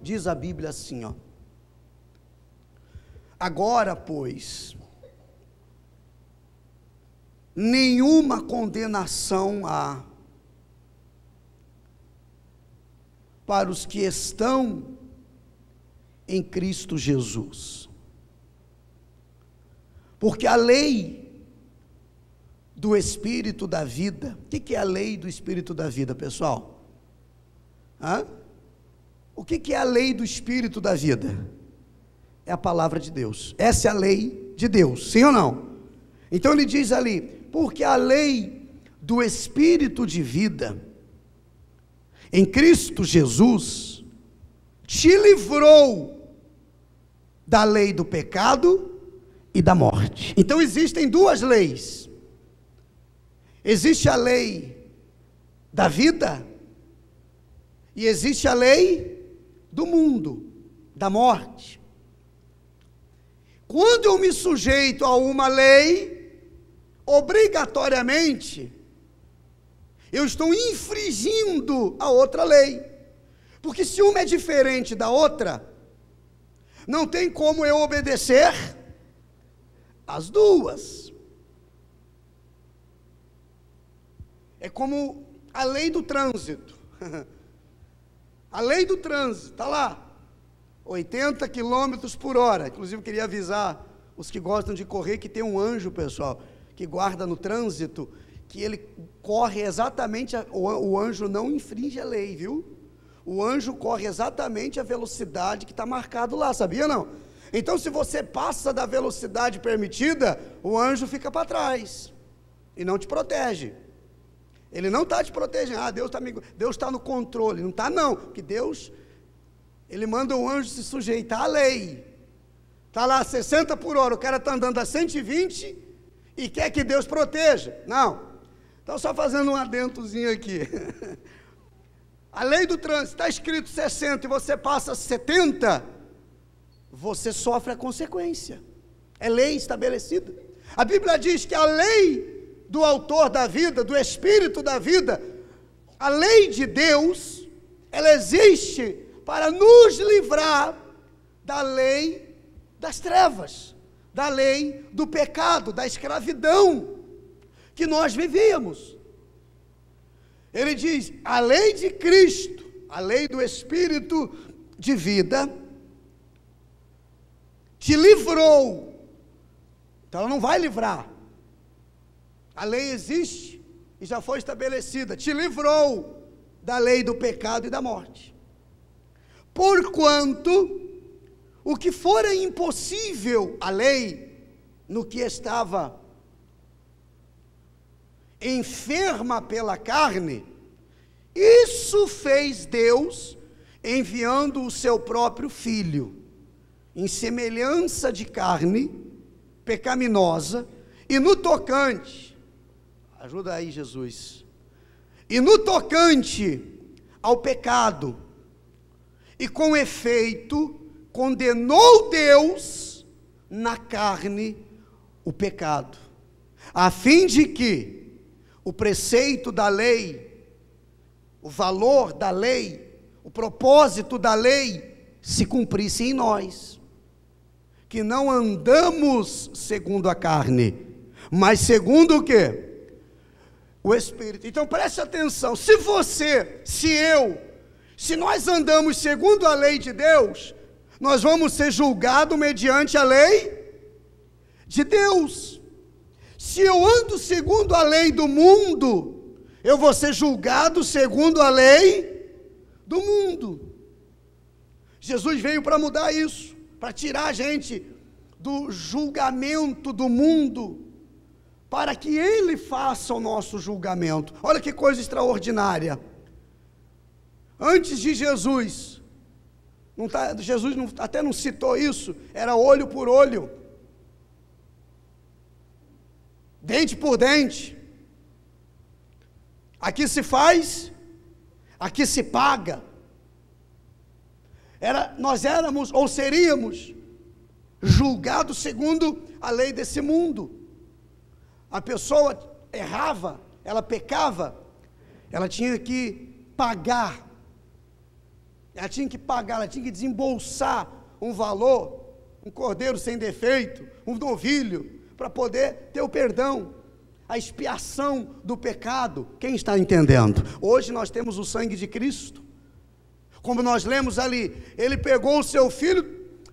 diz a Bíblia assim, ó: agora, pois, nenhuma condenação há para os que estão em Cristo Jesus. Porque a lei do Espírito da vida, o que é a lei do Espírito da vida, pessoal? O que é a lei do Espírito da vida? É a palavra de Deus. Essa é a lei de Deus, sim ou não? Então ele diz ali: porque a lei do Espírito de vida em Cristo Jesus te livrou da lei do pecado e da morte. Então existem duas leis. Existe a lei da vida e existe a lei do mundo, da morte. Quando eu me sujeito a uma lei, obrigatoriamente, eu estou infringindo a outra lei. Porque se uma é diferente da outra, não tem como eu obedecer as duas. É como a lei do trânsito. A lei do trânsito, está lá, 80 quilômetros por hora. Inclusive, queria avisar os que gostam de correr que tem um anjo, pessoal, que guarda no trânsito, que ele corre exatamente, o anjo não infringe a lei, viu? O anjo corre exatamente a velocidade que está marcado lá, sabia não? Então, se você passa da velocidade permitida, o anjo fica para trás e não te protege. Ele não está te protegendo. Deus está no controle. Não está não, porque Deus, ele manda o anjo se sujeitar à lei. Está lá 60 por hora, o cara está andando a 120 e quer que Deus proteja. Não. Então, só fazendo um adentozinho aqui. A lei do trânsito está escrito 60 e você passa 70, você sofre a consequência. É lei estabelecida. A Bíblia diz que a lei do autor da vida, do Espírito da vida, a lei de Deus, ela existe para nos livrar da lei das trevas, da lei do pecado, da escravidão que nós vivíamos. Ele diz: a lei de Cristo, a lei do Espírito de vida, te livrou. Então ela não vai livrar. A lei existe e já foi estabelecida. Te livrou da lei do pecado e da morte. Porquanto o que fora impossível à lei, no que estava enferma pela carne, isso fez Deus, enviando o seu próprio Filho, em semelhança de carne pecaminosa, e no tocante, ajuda aí Jesus, e no tocante ao pecado, e com efeito, condenou Deus na carne o pecado, a fim de que o preceito da lei, o valor da lei, o propósito da lei se cumprisse em nós, que não andamos segundo a carne, mas segundo o quê? O Espírito. Então preste atenção, se nós andamos segundo a lei de Deus, nós vamos ser julgados mediante a lei de Deus. Se eu ando segundo a lei do mundo, eu vou ser julgado segundo a lei do mundo. Jesus veio para mudar isso, para tirar a gente do julgamento do mundo, para que Ele faça o nosso julgamento. Olha que coisa extraordinária. Antes de Jesus até não citou isso, era olho por olho, dente por dente. Aqui se faz, aqui se paga. Nós éramos ou seríamos julgados segundo a lei desse mundo. A pessoa errava, ela pecava, ela tinha que pagar. Ela tinha que pagar, ela tinha que desembolsar um valor, um cordeiro sem defeito, um novilho, para poder ter o perdão, a expiação do pecado. Quem está entendendo? Hoje nós temos o sangue de Cristo. Como nós lemos ali, ele pegou o seu filho,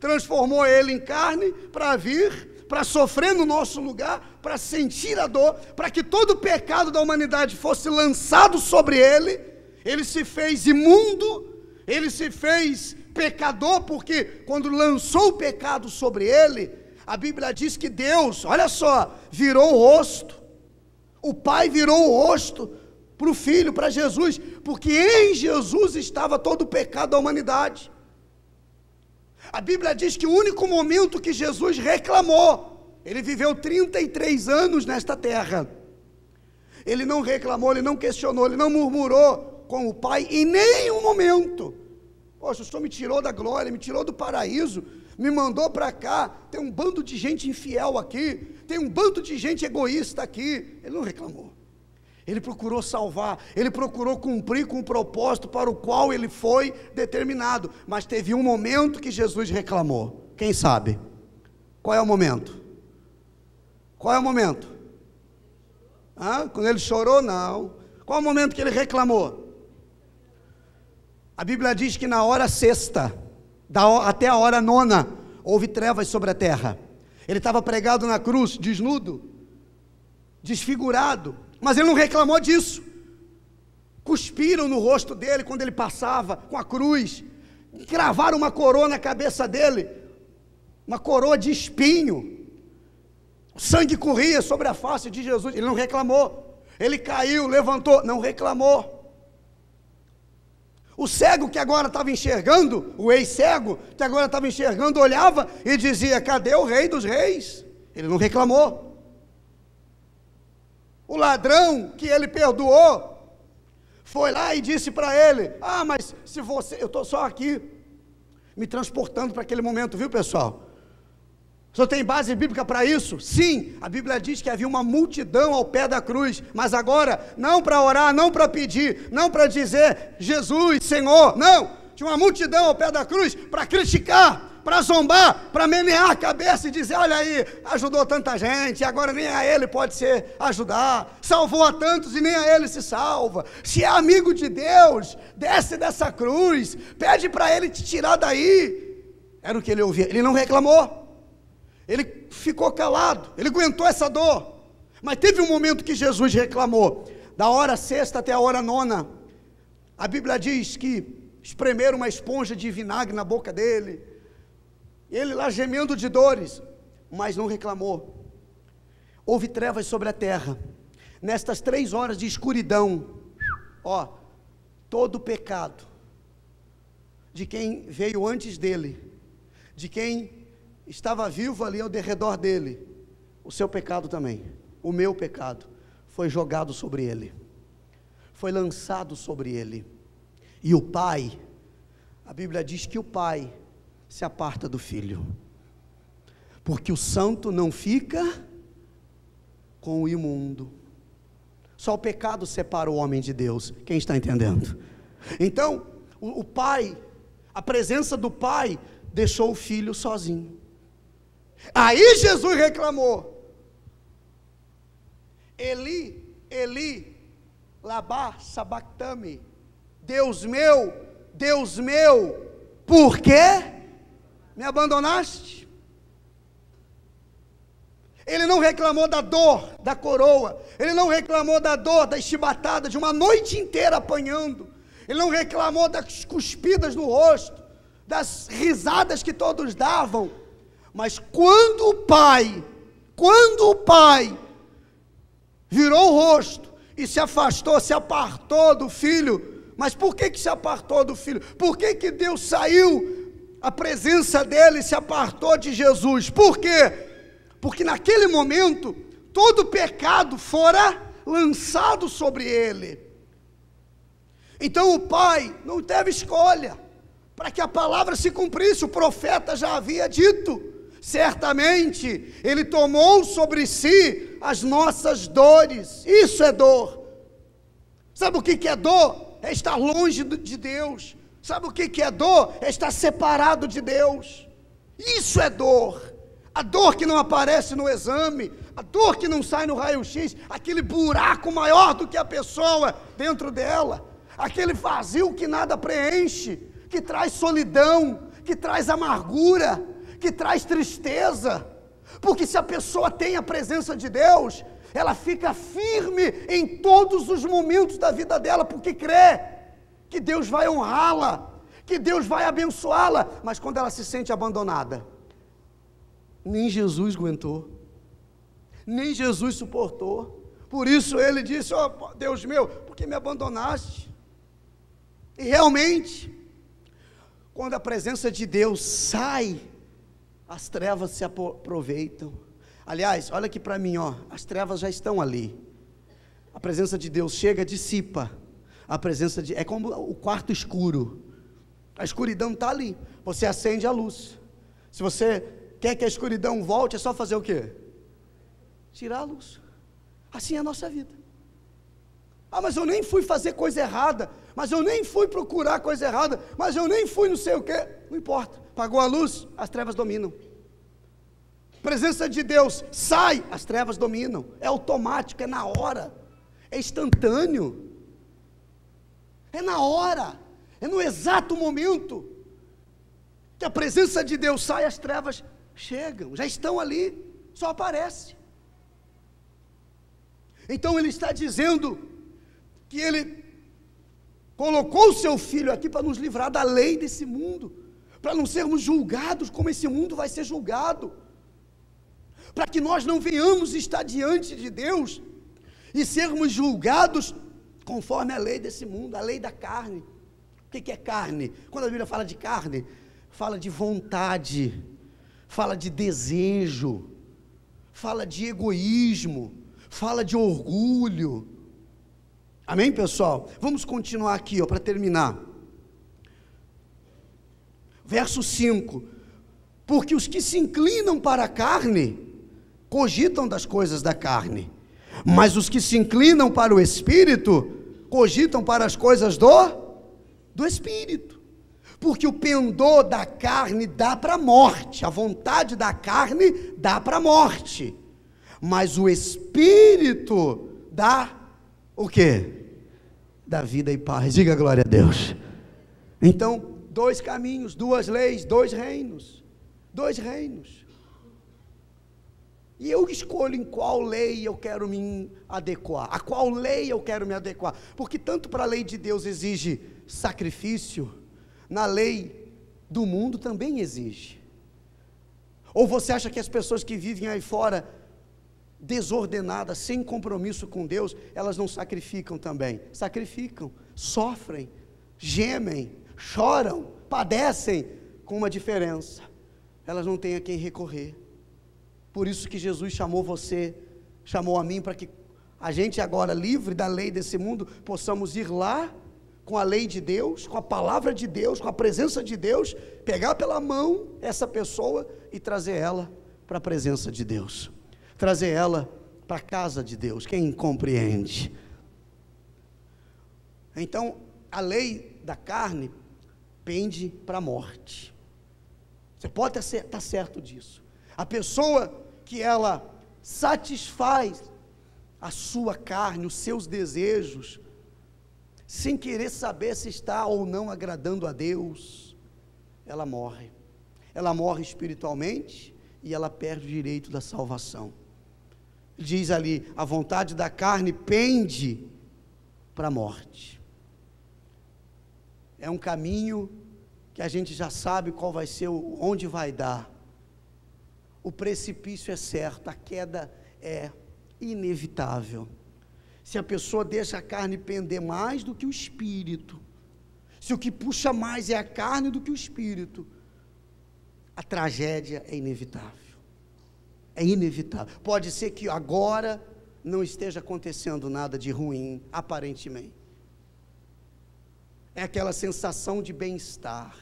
transformou ele em carne para vir, para sofrer no nosso lugar, para sentir a dor, para que todo o pecado da humanidade fosse lançado sobre ele. Ele se fez imundo, ele se fez pecador, porque quando lançou o pecado sobre ele, a Bíblia diz que Deus, olha só, virou o rosto, o Pai virou o rosto para o Filho, para Jesus, porque em Jesus estava todo o pecado da humanidade. A Bíblia diz que o único momento que Jesus reclamou, ele viveu 33 anos nesta terra, ele não reclamou, ele não questionou, ele não murmurou com o Pai em nenhum momento. Poxa, o Senhor me tirou da glória, me tirou do paraíso, me mandou para cá, tem um bando de gente infiel aqui, tem um bando de gente egoísta aqui. Ele não reclamou, ele procurou salvar, ele procurou cumprir com o propósito para o qual ele foi determinado, mas teve um momento que Jesus reclamou. Quem sabe? Qual é o momento? Qual é o momento? Quando ele chorou? Não. Qual é o momento que ele reclamou? A Bíblia diz que na hora sexta, até a hora nona, houve trevas sobre a terra. Ele estava pregado na cruz, desnudo, desfigurado, mas ele não reclamou disso. Cuspiram no rosto dele quando ele passava com a cruz, cravaram uma coroa na cabeça dele, uma coroa de espinho, o sangue corria sobre a face de Jesus. Ele não reclamou. Ele caiu, levantou, não reclamou. O cego que agora estava enxergando, o ex-cego que agora estava enxergando, olhava e dizia: cadê o Rei dos Reis? Ele não reclamou. O ladrão que ele perdoou, foi lá e disse para ele: mas se você, eu estou só aqui, me transportando para aquele momento, viu, pessoal? O senhor tem base bíblica para isso? Sim, a Bíblia diz que havia uma multidão ao pé da cruz, mas agora, não para orar, não para pedir, não para dizer Jesus, Senhor, não, tinha uma multidão ao pé da cruz para criticar, para zombar, para menear a cabeça e dizer: olha aí, ajudou tanta gente, agora nem a ele pode ser ajudar, salvou a tantos e nem a ele se salva. Se é amigo de Deus, desce dessa cruz, pede para ele te tirar daí. Era o que ele ouvia. Ele não reclamou, ele ficou calado, ele aguentou essa dor. Mas teve um momento que Jesus reclamou. Da hora sexta até a hora nona, a Bíblia diz que espremeram uma esponja de vinagre na boca dele, ele lá gemendo de dores, mas não reclamou. Houve trevas sobre a terra. Nestas 3 horas de escuridão, todo o pecado de quem veio antes dele, de quem estava vivo ali ao derredor dele, o seu pecado também, o meu pecado, foi jogado sobre ele, foi lançado sobre ele. E o Pai, a Bíblia diz que o Pai se aparta do Filho, porque o santo não fica com o imundo. Só o pecado separa o homem de Deus. Quem está entendendo? Então, o Pai, a presença do Pai, deixou o Filho sozinho. Aí Jesus reclamou: Eli, Eli, lama sabactame, Deus meu, por que me abandonaste? Ele não reclamou da dor da coroa, ele não reclamou da dor da chibatada de uma noite inteira apanhando, ele não reclamou das cuspidas no rosto, das risadas que todos davam. Mas quando o Pai virou o rosto e se afastou, se apartou do Filho. Mas por que se apartou do Filho? Por que Deus saiu, a presença dele se apartou de Jesus? Por quê? Porque naquele momento, todo o pecado fora lançado sobre ele. Então o Pai não teve escolha, para que a palavra se cumprisse, o profeta já havia dito: certamente ele tomou sobre si as nossas dores. Isso é dor. Sabe o que é dor? É estar longe de Deus, Sabe o que é dor? É estar separado de Deus. Isso é dor. A dor que não aparece no exame, a dor que não sai no raio-x, aquele buraco maior do que a pessoa dentro dela, aquele vazio que nada preenche, que traz solidão, que traz amargura, que traz tristeza. Porque se a pessoa tem a presença de Deus, ela fica firme em todos os momentos da vida dela, porque crê que Deus vai honrá-la, que Deus vai abençoá-la. Mas quando ela se sente abandonada, nem Jesus aguentou, nem Jesus suportou. Por isso ele disse: ó Deus meu, por que me abandonaste? E realmente, quando a presença de Deus sai, as trevas se aproveitam. Aliás, olha aqui para mim, ó, as trevas já estão ali. A presença de Deus chega, dissipa. A presença de, é como o quarto escuro. A escuridão está ali. Você acende a luz. Se você quer que a escuridão volte, é só fazer o quê? Tirar a luz. Assim é a nossa vida. Ah, mas eu nem fui fazer coisa errada, mas eu nem fui procurar coisa errada, mas eu nem fui não sei o quê. Não importa, apagou a luz, as trevas dominam. Presença de Deus sai, as trevas dominam. É automático, é na hora, é instantâneo, é na hora, é no exato momento que a presença de Deus sai, as trevas chegam, já estão ali, só aparece. Então ele está dizendo que ele colocou o seu filho aqui para nos livrar da lei desse mundo, para não sermos julgados como esse mundo vai ser julgado, para que nós não venhamos estar diante de Deus e sermos julgados conforme a lei desse mundo, a lei da carne. O que é carne? Quando a Bíblia fala de carne, fala de vontade, fala de desejo, fala de egoísmo, fala de orgulho. Amém, pessoal? Vamos continuar aqui, para terminar. Verso 5. Porque os que se inclinam para a carne, cogitam das coisas da carne, mas os que se inclinam para o Espírito, cogitam para as coisas do Espírito. Porque o pendor da carne dá para a morte, a vontade da carne dá para a morte, mas o Espírito dá o quê? Dá vida e paz. Diga glória a Deus. Então, dois caminhos, duas leis, dois reinos. E eu escolho em qual lei eu quero me adequar, a qual lei eu quero me adequar, porque tanto para a lei de Deus exige sacrifício, na lei do mundo também exige. Ou você acha que as pessoas que vivem aí fora, desordenadas, sem compromisso com Deus, elas não sacrificam também? Sacrificam, sofrem, gemem, choram, padecem, com uma diferença: elas não têm a quem recorrer. Por isso que Jesus chamou você, chamou a mim, para que a gente agora, livre da lei desse mundo, possamos ir lá, com a lei de Deus, com a palavra de Deus, com a presença de Deus, pegar pela mão essa pessoa e trazer ela para a presença de Deus, trazer ela para a casa de Deus. Quem compreende? Então, a lei da carne pende para a morte. Você pode estar certo disso. A pessoa que ela satisfaz a sua carne, os seus desejos, sem querer saber se está ou não agradando a Deus, ela morre. Ela morre espiritualmente e ela perde o direito da salvação. Diz ali: a vontade da carne pende para a morte. É um caminho que a gente já sabe qual vai ser, onde vai dar. O precipício é certo, a queda é inevitável. Se a pessoa deixa a carne pender mais do que o espírito, se o que puxa mais é a carne do que o espírito, a tragédia é inevitável. É inevitável. Pode ser que agora não esteja acontecendo nada de ruim, aparentemente. É aquela sensação de bem-estar,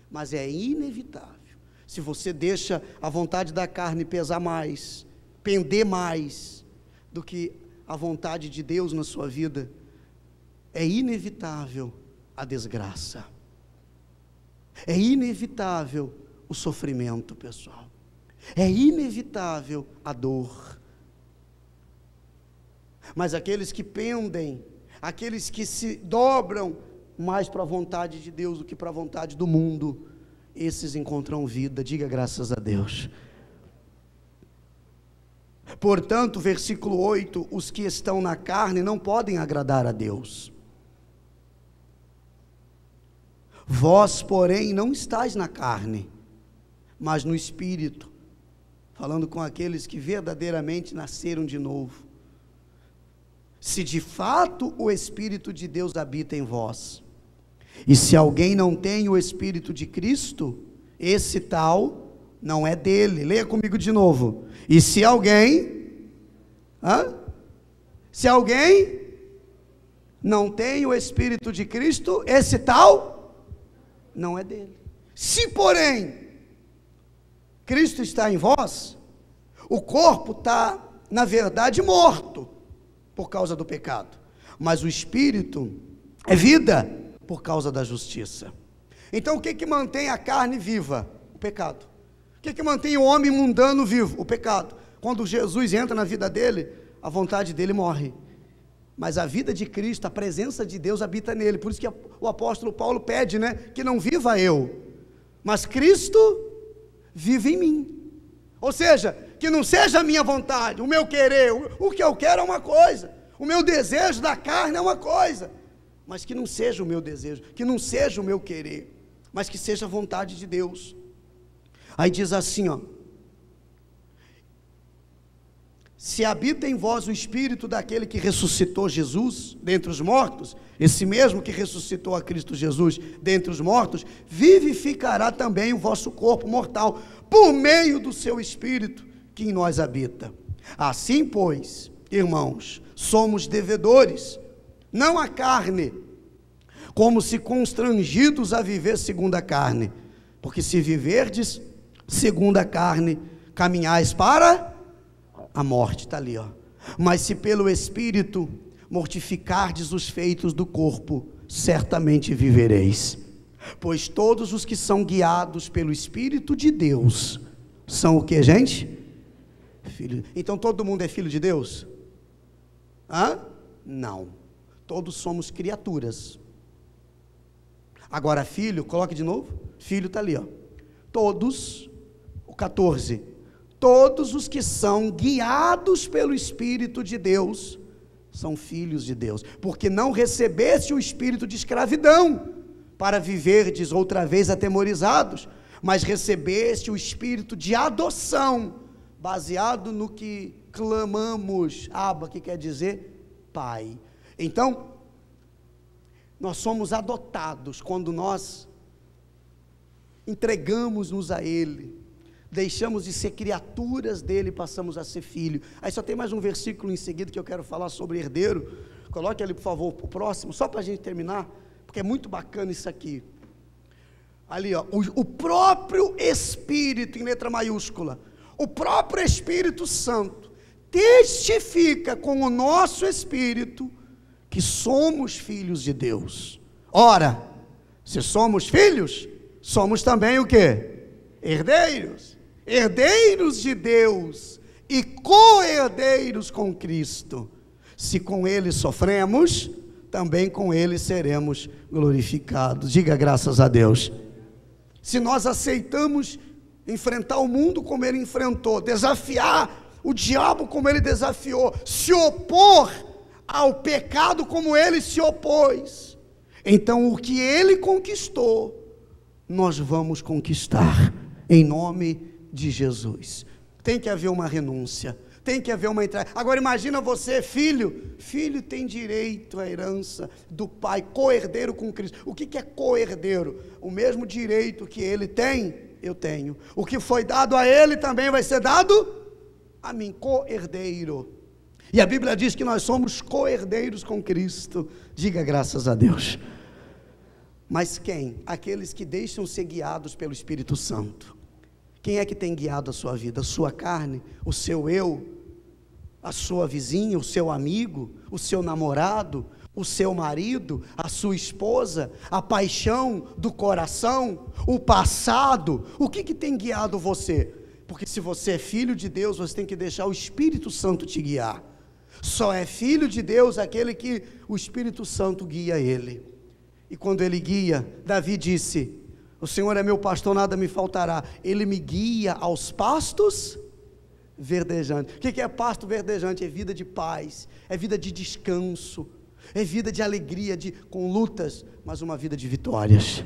mas é inevitável. Se você deixa a vontade da carne pesar mais, pender mais do que a vontade de Deus na sua vida, é inevitável a desgraça. É inevitável o sofrimento, pessoal. É inevitável a dor. Mas aqueles que pendem, aqueles que se dobram mais para a vontade de Deus do que para a vontade do mundo, esses encontram vida. Diga graças a Deus. Portanto, versículo 8, os que estão na carne não podem agradar a Deus. Vós, porém, não estáis na carne, mas no Espírito, falando com aqueles que verdadeiramente nasceram de novo. Se de fato o Espírito de Deus habita em vós, e se alguém não tem o Espírito de Cristo, esse tal não é dele. Leia comigo de novo. E se alguém, se alguém não tem o Espírito de Cristo, esse tal não é dele. Se porém Cristo está em vós, o corpo está, na verdade, morto por causa do pecado, mas o Espírito é vida por causa da justiça. Então o que mantém a carne viva? O pecado. O que mantém o homem mundano vivo? O pecado. Quando Jesus entra na vida dele, a vontade dele morre, mas a vida de Cristo, a presença de Deus habita nele. Por isso que o apóstolo Paulo pede, que não viva eu, mas Cristo vive em mim. Ou seja, que não seja a minha vontade, o meu querer, o que eu quero é uma coisa, o meu desejo da carne é uma coisa, mas que não seja o meu desejo, que não seja o meu querer, mas que seja a vontade de Deus. Aí diz assim, se habita em vós o Espírito daquele que ressuscitou Jesus dentre os mortos, esse mesmo que ressuscitou a Cristo Jesus dentre os mortos, vivificará também o vosso corpo mortal, por meio do seu Espírito que em nós habita. Assim, pois, irmãos, somos devedores, não à carne, como se constrangidos a viver segundo a carne, porque se viverdes segundo a carne, caminhais para a morte. Está ali, mas se pelo Espírito mortificardes os feitos do corpo, certamente vivereis. Pois todos os que são guiados pelo Espírito de Deus são o que, gente? Filho. Então todo mundo é filho de Deus? Não, todos somos criaturas. Agora filho, coloque de novo, filho está ali, todos, o 14, todos os que são guiados pelo Espírito de Deus são filhos de Deus, porque não recebeste o espírito de escravidão para viverdes outra vez atemorizados, mas recebeste o espírito de adoção, baseado no que clamamos, Abba, que quer dizer Pai. Então, nós somos adotados quando nós entregamos-nos a Ele, deixamos de ser criaturas dele e passamos a ser filho. Aí só tem mais um versículo em seguida que eu quero falar sobre herdeiro. Coloque ali, por favor, o próximo, só para a gente terminar, porque é muito bacana isso aqui. Ali, o próprio Espírito, em letra maiúscula, o próprio Espírito Santo, testifica com o nosso Espírito que somos filhos de Deus. Ora, se somos filhos, somos também o quê? Herdeiros. Herdeiros de Deus e co-herdeiros com Cristo. Se com Ele sofremos, também com Ele seremos glorificados. Diga graças a Deus. Se nós aceitamos enfrentar o mundo como Ele enfrentou, desafiar o diabo como Ele desafiou, se opor ao pecado como Ele se opôs, então o que Ele conquistou, nós vamos conquistar, em nome de Jesus. Tem que haver uma renúncia, tem que haver uma entrega. Agora imagina você, filho tem direito à herança do pai, co-herdeiro com Cristo. O que é co-herdeiro? O mesmo direito que ele tem, eu tenho. O que foi dado a ele também vai ser dado a mim, co-herdeiro. E a Bíblia diz que nós somos co-herdeiros com Cristo. Diga graças a Deus. Mas quem? Aqueles que deixam ser guiados pelo Espírito Santo. Quem é que tem guiado a sua vida? A sua carne, o seu eu, a sua vizinha, o seu amigo, o seu namorado, o seu marido, a sua esposa, a paixão do coração, o passado? O que tem guiado você? Porque se você é filho de Deus, você tem que deixar o Espírito Santo te guiar. Só é filho de Deus aquele que o Espírito Santo guia ele. E quando ele guia, Davi disse: o Senhor é meu pastor, nada me faltará. Ele me guia aos pastos verdejantes. O que é pasto verdejante? É vida de paz, é vida de descanso, é vida de alegria, com lutas, mas uma vida de vitórias.